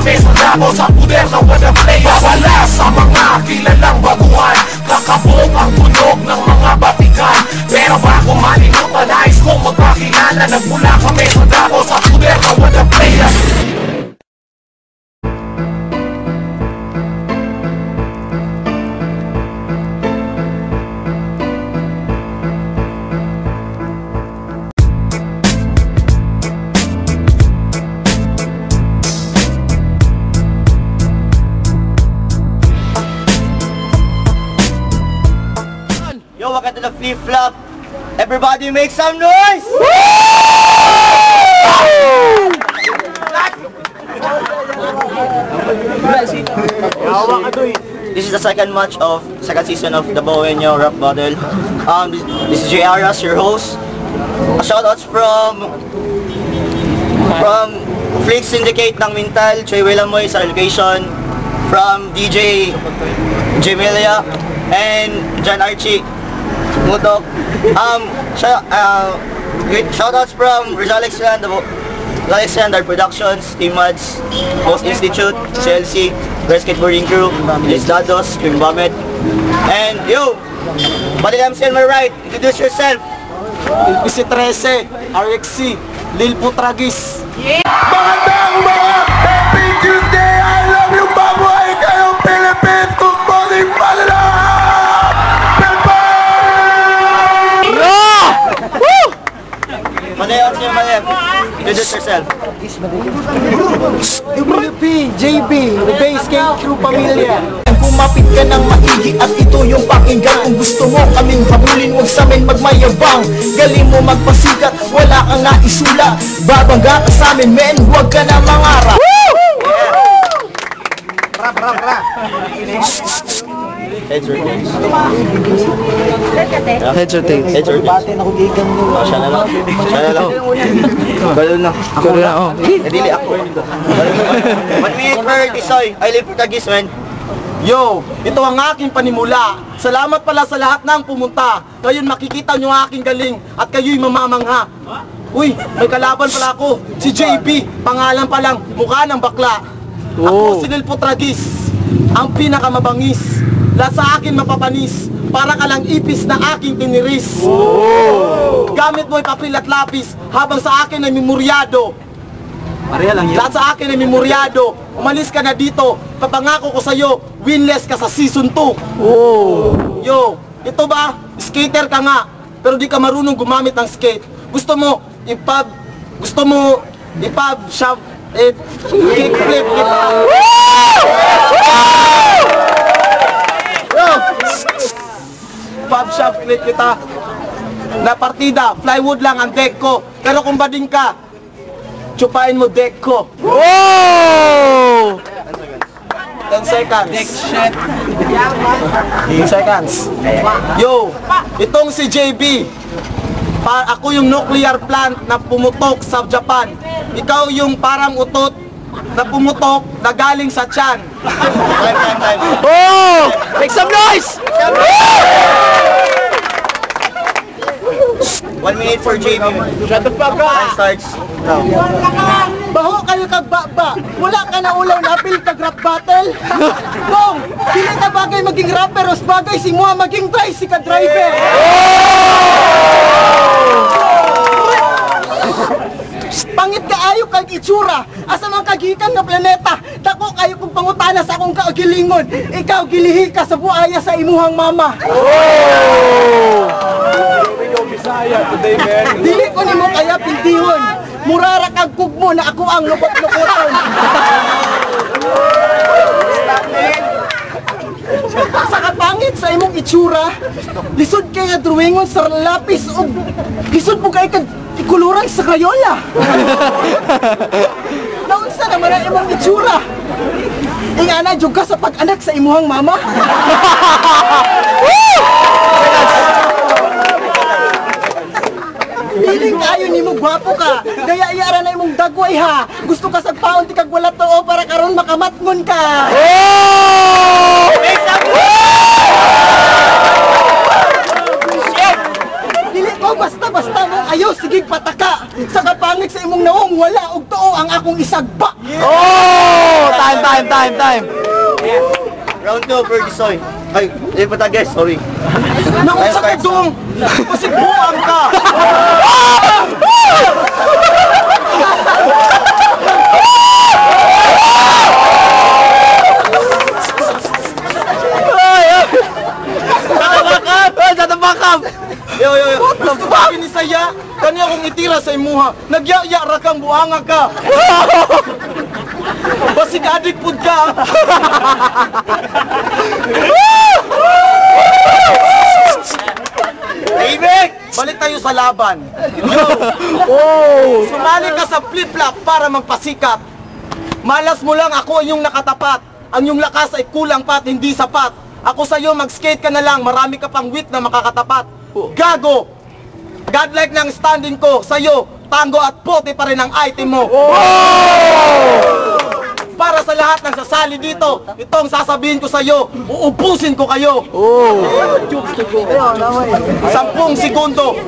kami sa damo sa puder na walang players. Wala sa mga kilalang baguhan, kakabog ang tunog ng mga batikan. Pero bago malimutan, nais kong magpakilala. Nagmula kami sa damo sa puder na walang players. Yo, welcome to the flip-flop. Everybody make some noise! This is the second match of second season of the Bowenyo Rap Battle. This is Jay Aras, your host. Shoutouts from Freak Syndicate ng Mintal, Choy Wilamoy sa location, from DJ Jemilia and John Archie Mudok. Shoutouts from Rizal Alexander Productions, Team Mads, Post Institute, Chelsea, Girls Skateboarding Crew, Liz Dados, Kim Bamet. And yo, bali MC on my right, introduce yourself. PC 13, RXC, Lil Putragis. Magandang umaga! Happy Tuesday! I love you, baboy! Kayong Philippines! Good morning, Palalam! Manayon siya Malem, introduce yourself. WP, JB, Obey Skate Crew Pamilya. Kumapit ka ng maigi at ito yung pakinggan. Kung gusto mo kaming habulin, huwag sa amin magmayabang. Galing mo magpasikat, wala kang naisula. Babangga ka sa amin, men, huwag ka na mangarap. Heads or tails? Heads or tails? Heads or tails? Siya na lang. Siya na lang. Galon na. Galon na, oh. Dili ako. 1 minute per Tisoy. I live Tagis, man. Yo, ito ang aking panimula. Salamat pala sa lahat ng pumunta. Ngayon makikita nyo ang aking galing at kayo'y mamamangha. Uy, may kalaban pala ako. Si JB, pangalan pa lang, mukha ng bakla. Ako si Lil Putragis, ang pinakamabangis. Lahat sa akin mapapanis, para ka lang ipis na aking tiniris. Gamit mo'y papel at lapis, habang sa akin ay memoryado. Lahat sa akin ay memoryado. Umalis ka na dito, papangako ko sa'yo, winless ka sa season 2. Yo, ito ba? Skater ka nga, pero di ka marunong gumamit ng skate. Gusto mo ipab shove, kickflip kita. Pop shop clip kita na partida, plywood lang ang deck ko. Pero kung bading ka, tsupain mo deck ko. 10 seconds. 10 seconds. Yo, itong si JB. Ako yung nuclear plant na pumutok sa Japan. Ikaw yung parang utot na pumutok na galing sa tiyan. Time. Oh! Make some noise! 1 minute for JB. Shut the fuck up! Time starts now. Baho kayo kagbaba, wala ka na ulaw na apil kag-rap battle. Kung, pili ka bagay maging rapper, os bagay si Mua maging tricycle driver. Pangit kaayo kag itsura, asa man kagikan nga planeta. Dako kayo kung pangutana sa akong kaugilingon. Ikaw gilihi ka sa buaya sa imuhang mama. Dili ko nimo kaya pindihon. Murara kag kugmo na ako ang lukot-lukoton. Sa kapangit sa imong itsura, lisod kay nga drawingon sa lapis o lisod mo kay kag ikuluran sa Crayola. Naunsa naman ang imong itsura? Ingana jud ka sa pag-anak sa imuhang mama. Piling kayo ni mo gwapo ka. Gaya iyara na imong dagway ha. Gusto ka sa paon ti kag wala too para karon makamatngon ka. Dili ko basta-basta mo ayo sige pataka. Sa kapangit sa imong naong wala og tuo ang akong isagba. time. Round 2 for Gisoy. Ay, Lil Putages, sorry. Naunsa ka dong! Pasigbuang ka! Shut the fuck up! Yo. Gusto ba ni saya? Kanya kong itira sa imuha. Nagyaya ra kang buanga ka. Basig adik pud ka. Ibig! Balik tayo sa laban. Yo! Sumali ka sa flip-flop para magpasikat. Malas mo lang, ako ang iyong nakatapat. Ang iyong lakas ay kulang pa at hindi sapat. Ako sa'yo, mag-skate ka na lang. Marami ka pang wit na makakatapat. Gago! Godlike ng standing ko. Sa'yo, tango at puti pa rin ang item mo. Para sa lahat ng sasali dito, itong sasabihin ko sa'yo, uubusin ko kayo. 10 segundo.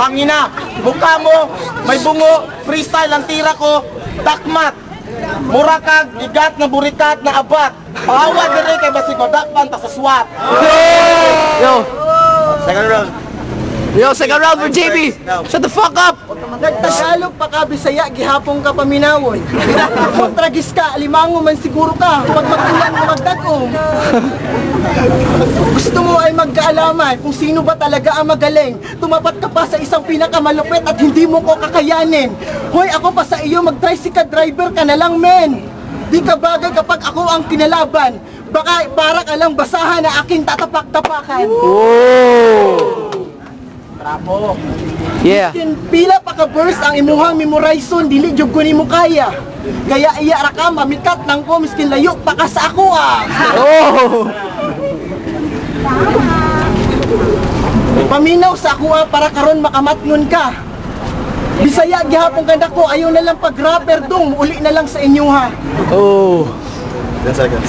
Pangina, mukha mo, may bungo, freestyle ang tira ko, takmat. Murakag, igat na burikat na abat. Awad na rin kay Basiko, dakpan ta sa SWAT. Second round. Second round for JB! Shut the fuck up! Nagtagalog pa ka, Bisaya, gihapon ka paminawoy. Kung tragis ka, alimango man siguro ka. Pag magtulan mo magdagong. Gusto mo ay magkaalaman kung sino ba talaga ang magaling. Tumapat ka pa sa isang pinakamalupit at hindi mo ko kakayanin. Hoy, ako pa sa iyo, mag-tricycle driver ka na lang, men. Di ka bagay kapag ako ang kinalaban. Baka para ka lang basahan na aking tatapak-tapakan. Yeah. Pila pa ka verse ang imuhang memorization, dili jud ko nimo kaya. Kaya iya ra ka mamikat nang ko miskin layo pa ka sa ako ah. Paminaw sa ako ah, para karon makamatngon ka. Bisaya gihapon ka nako, ayaw na lang pag rapper dong, uli na lang sa inyo ha. 10 seconds.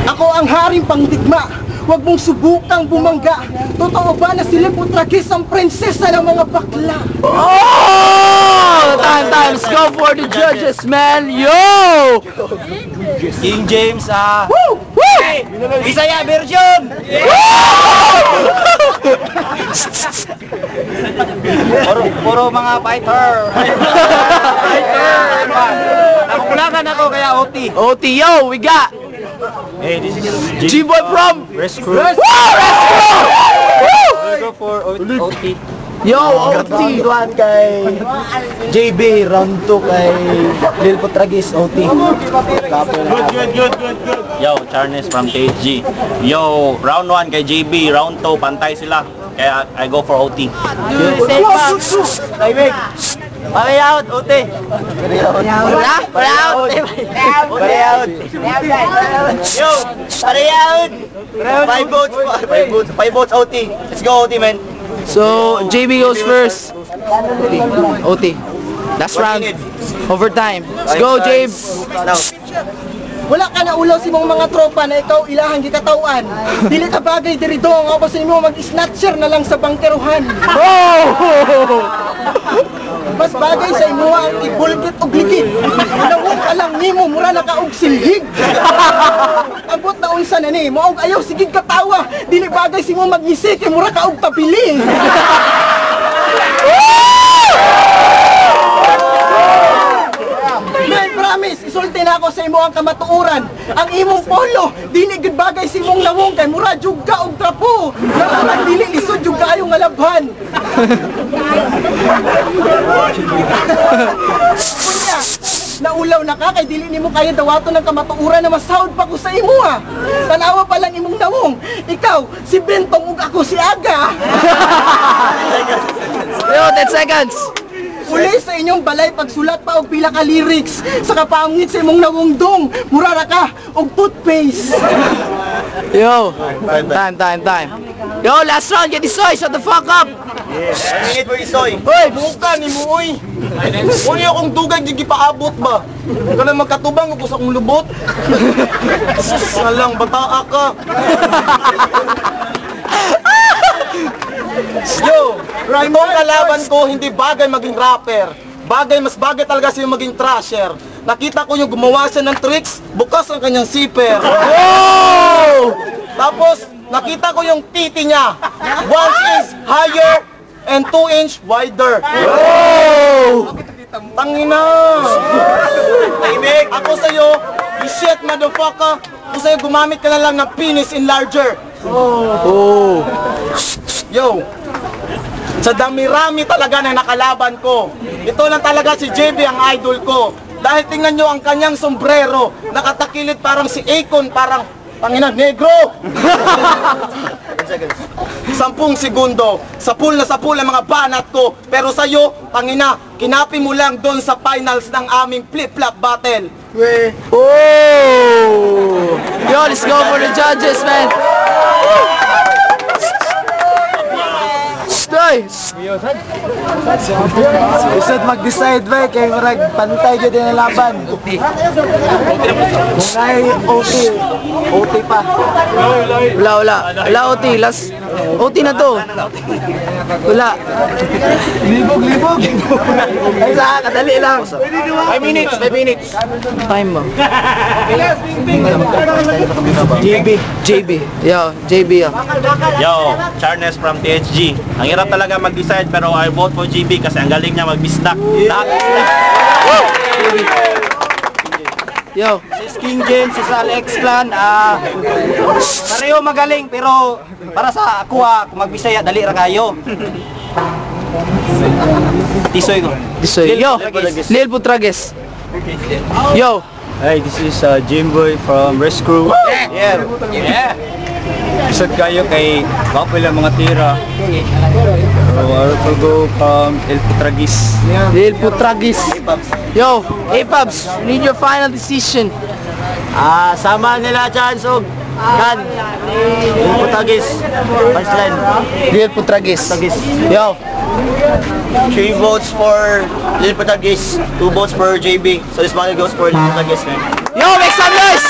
Ako ang haring pangdigma. Huwag mong subukang bumangga. Totoo ba na si Lil Putages ang prinsesa ng mga bakla? Time. Let's go for the judges, man. Yo! King James, Woo! Bisaya version! Puro mga fighter. Nakukulakan ako kaya OT. OT, yo, we got Hey, this is G-Boy from Rescue. Go for OT. Yo, OT. Round 1 kay JB, round 2 kay Lil Putages, OT. Good. Yo, Charnes from THG. Yo, round 1 kay JB, round 2 pantay sila. Kaya I go for OT. Pare out, OT. Pare out. Yo, pare out. 5 votes OT. Let's go OT, man. So, JB goes first. OT. Last round. Overtime. Let's go, Jabe. Now. Wala ka na ulaw si mong mga tropa na ikaw ilahang gikatawan. Dili ka bagay diri dong, ako sa inyo mag-snatcher na lang sa bangkeruhan. Mas bagay sa imo ang ibulgit og ligid. Nawong ka lang nimo mura na ka og silhig. Abot na unsa na ni, mo og ayaw sigig katawa. Dili bagay si mo magnisik kay mura ka og tabili. Man, promise, isulti na ako sa imo ang kamatuuran. Ang imong polo, dili gid bagay si imong lawong kay mura jud ka og trapo. Naman dili lisod jud kaayo nga labhan. Kunya, naulaw na ka kay dili nimo kaya dawaton ng kamatuuran na masahod pa ko sa imo ha. Tanawa pa lang imong lawong. Ikaw, si Bentong ug ako si Aga. Yo, 10 seconds. Uli sa inyong balay pagsulat pa og pila ka lyrics sa kapangit sa imong nawungdong mura ra ka og toothpaste. Yo, time. Yo, last round, get this soy, shut the fuck up. Minute for Isoy. Hoy, buka ni mo oy. Uli akong dugay di gipaabot ba? Kana magkatubang ako sa akong lubot. Salang bataa ka. Yo, itong kalaban ko hindi bagay maging rapper. Mas bagay talaga sa'yo maging trasher. nakita ko yung gumawa siya ng tricks, bukas ang kanyang zipper. Wow! Tapos, nakita ko yung titi niya. 1 inch higher and 2 inch wider. Wow! Tangina! Tahimik! Ako sa'yo, you shit motherfucker! Ako sa'yo, gumamit ka na lang ng penis enlarger. Oh! Yo! Sa dami-rami talaga na nakalaban ko. Ito lang talaga si JB ang idol ko. Dahil tingnan nyo ang kanyang sombrero. Nakatakilid parang si Akon, parang Pangina, negro! 10 segundo. Sapul ang mga banat ko. Pero sa'yo, Pangina, kinapi mo lang doon sa finals ng aming flip-flop battle. Oh! Yo, let's go for the judges, man. Stay! Isod mag-decide ba, kaya marag pantay ka din ang laban. Ngay OT pa. Wala OT, last OT na to. Wala. Libog. Ay sa kadali lang. 5 minutes. Time mo. JB. Yo, JB. Yo, Charnes from THG. Ang hirap talaga mag-decide pero I vote for JB kasi ang galing niya mag-bisdak. Lahat bisdak. Yo. Si King James, si Alex Clan, pareho magaling pero para sa ako magbisaya dali ra kayo. Tisoy ko. Yo, Lil Putrages. Yo. Hi, this is Jimboy from Rescrew. Yeah. Isod kayo kay Wapo lang mga tira. So, I will go from El Putragis. Lil Putragis. Yo, A-Pubs, need your final decision. Sama nila dyan, so kan Putagis, punchline. Lil Putragis. Yo. 3 votes for Lil Putagis, 2 votes for JB. So this money goes for Lil Putagis, man. Yo, make some noise!